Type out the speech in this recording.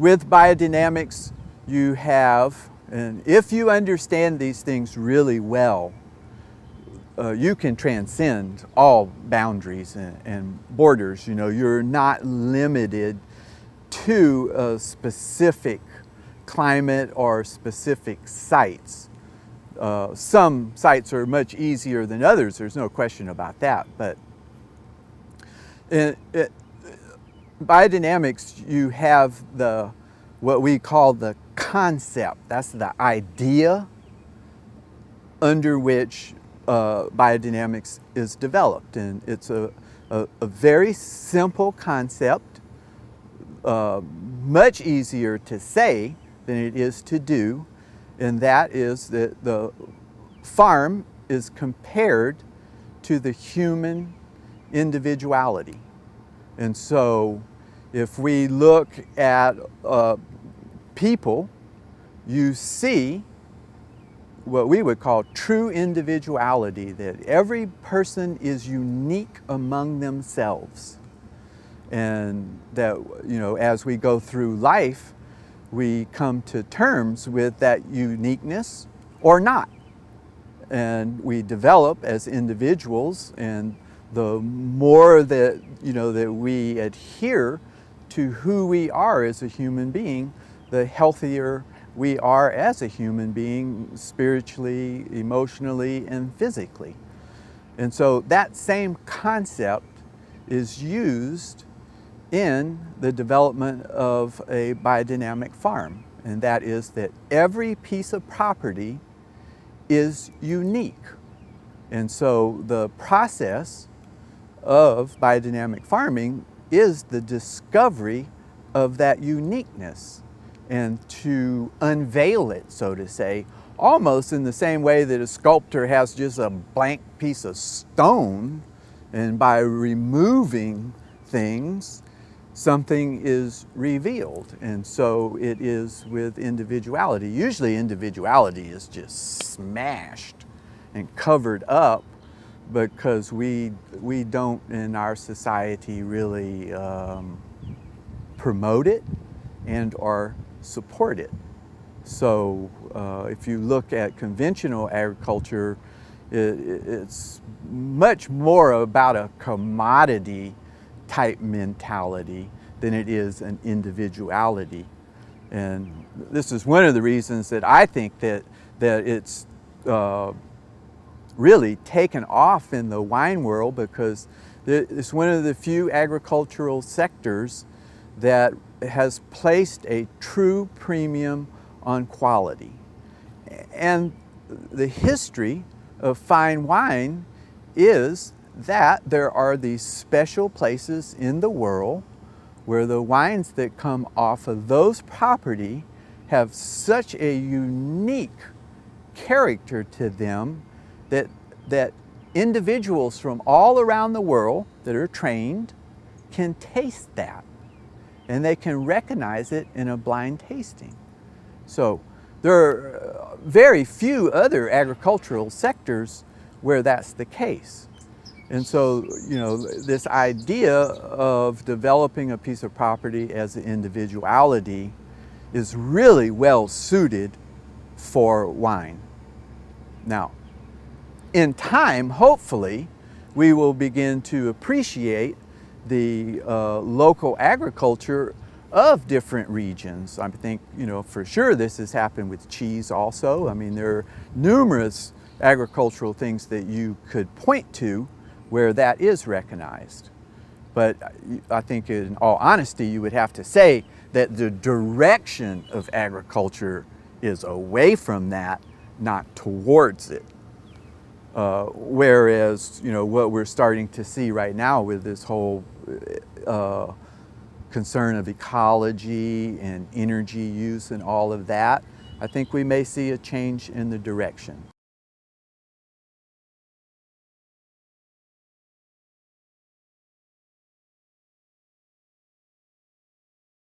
with biodynamics, you have, and if you understand these things really well, you can transcend all boundaries and borders. You know, you're not limited to a specific climate or specific sites. Some sites are much easier than others, there's no question about that, but in biodynamics, you have what we call the concept. That's the idea under which biodynamics is developed, and it's a very simple concept, much easier to say than it is to do, and that is that the farm is compared to the human individuality. And so if we look at people, you see what we would call true individuality, that every person is unique among themselves. And that, you know, as we go through life, we come to terms with that uniqueness or not. And we develop as individuals, and the more that, you know, that we adhere to who we are as a human being, the healthier we are as a human being, spiritually, emotionally, and physically. And so that same concept is used in the development of a biodynamic farm, and that is that every piece of property is unique. And so the process of biodynamic farming is the discovery of that uniqueness, and to unveil it, so to say, almost in the same way that a sculptor has just a blank piece of stone, and by removing things, something is revealed. And so it is with individuality. Usually individuality is just smashed and covered up because we don't in our society really promote it and or support it. So if you look at conventional agriculture, it's much more about a commodity type mentality than it is an individuality. And this is one of the reasons that I think that it's really taken off in the wine world, because it's one of the few agricultural sectors that has placed a true premium on quality. And the history of fine wine is that there are these special places in the world where the wines that come off of those property have such a unique character to them that individuals from all around the world that are trained can taste that, and they can recognize it in a blind tasting. So there are very few other agricultural sectors where that's the case. And so, you know, this idea of developing a piece of property as an individuality is really well suited for wine. Now, in time, hopefully, we will begin to appreciate the local agriculture of different regions. I think, you know, for sure this has happened with cheese also. I mean, there are numerous agricultural things that you could point to where that is recognized. But I think in all honesty, you would have to say that the direction of agriculture is away from that, not towards it. Whereas, you know, what we're starting to see right now with this whole concern of ecology and energy use and all of that, I think we may see a change in the direction.